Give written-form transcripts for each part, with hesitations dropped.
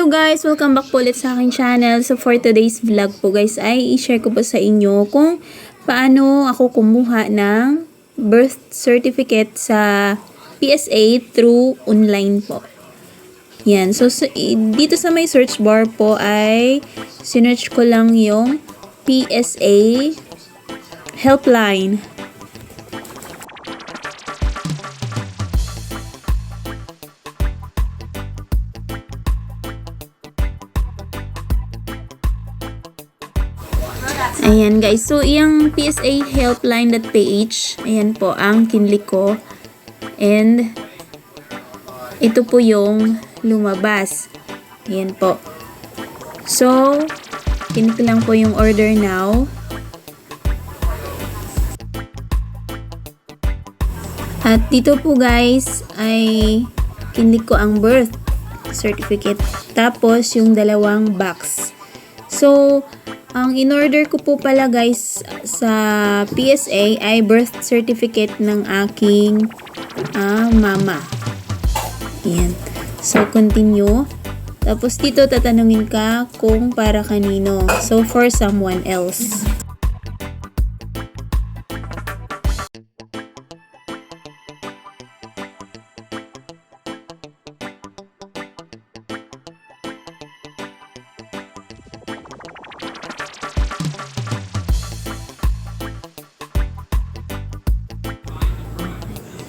Hello guys! Welcome back po ulit sa aking channel. So for today's vlog po guys ay i-share ko po sa inyo kung paano ako kumuha ng birth certificate sa PSA through online po. Yan. So dito sa may search bar po ay sinearch ko lang yung PSA helpline. Ayan guys, so yung PSA helpline.ph, ayan po ang kinlik ko. And ito po yung lumabas. Ayan po. So, kinlik lang po yung order now. At dito po guys ay kinlik ko ang birth certificate. Tapos yung dalawang box. So, ang in-order ko po pala guys sa PSA ay birth certificate ng aking mama. Ayan. So, continue. Tapos dito tatanungin ka kung para kanino. So, for someone else.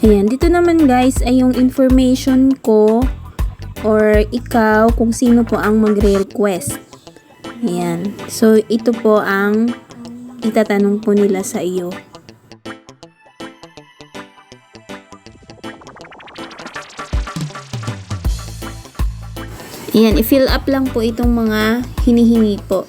Ayan, dito naman guys ay yung information ko or ikaw kung sino po ang magre-request. Ayan. So, ito po ang itatanong po nila sa iyo. Ayan, i-fill up lang po itong mga hinihingi po.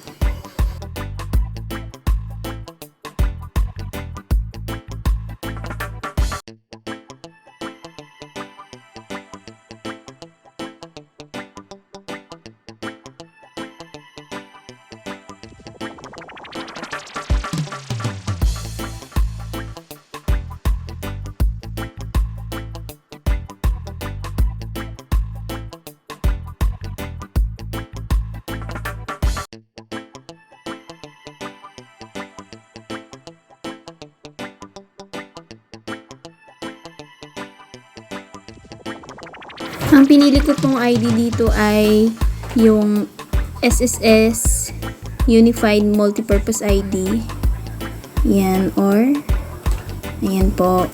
Ang pinili ko pong ID dito ay yung SSS Unified Multipurpose ID. Yan, or ayan po.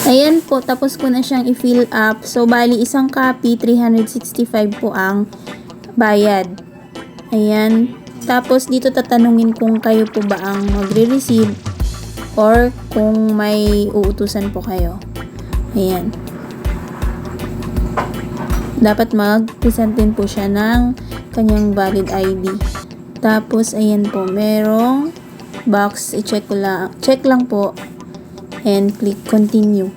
Ayan po, tapos ko na siyang i-fill up. So, bali, isang copy, 365 po ang bayad. Ayan. Tapos, dito tatanungin kung kayo po ba ang magre-receive or kung may uutusan po kayo. Ayan. Dapat mag-present din po siya ng kanyang valid ID. Tapos, ayan po, merong box. I-check ko lang. Check lang po. And click continue.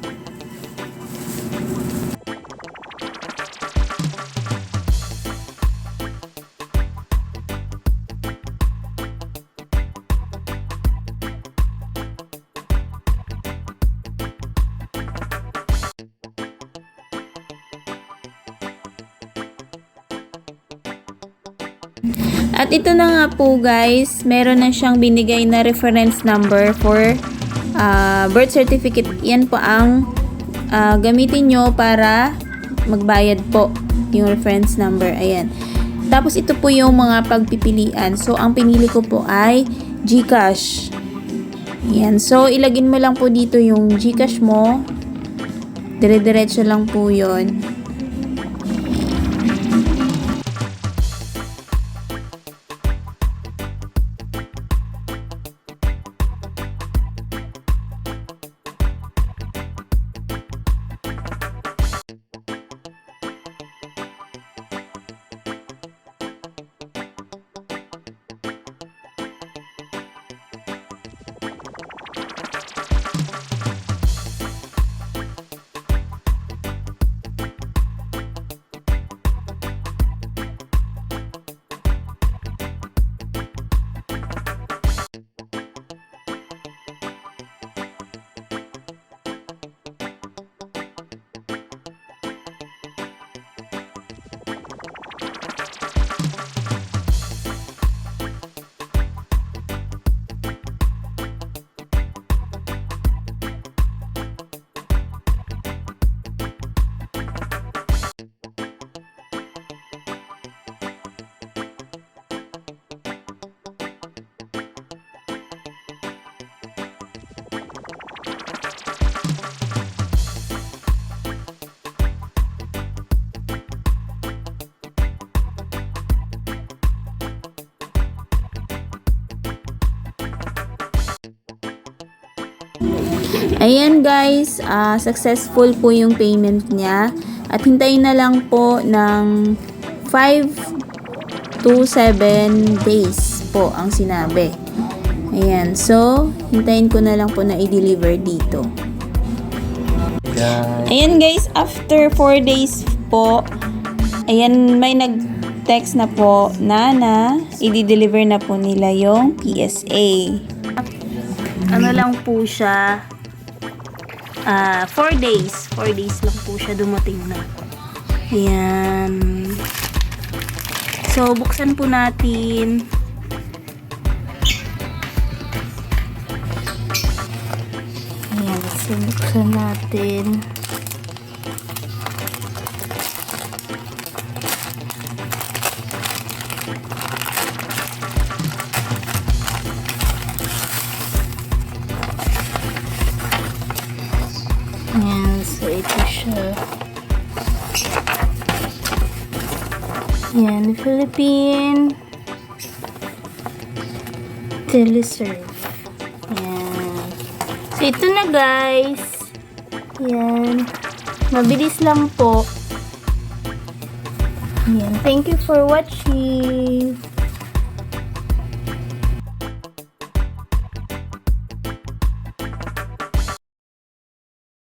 At ito na nga po guys, meron na siyang binigay na reference number for birth certificate. Yan po ang gamitin nyo para magbayad po, yung reference number. Ayan. Tapos ito po yung mga pagpipilian. So ang pinili ko po ay GCash. Ayan. So ilagin mo lang po dito yung GCash mo. Dire-diretso lang po yon. Ayan guys, successful po yung payment niya. At hintayin na lang po ng 5 to 7 days po ang sinabi. Ayan, so hintayin ko na lang po na i-deliver dito. Ayan guys, after 4 days po, ayan, may nag-text na po na i-deliver na po nila yung PSA. Ano lang po siya, 4 days. 4 days lang po siya dumating na. Ayan. So, buksan po natin. Ayan. So, buksan natin. Ayan, so ito siya. Ayan, Philippine Teleserve. Ayan. So ito na guys. Ayan. Mabilis lang po. Ayan, thank you for watching.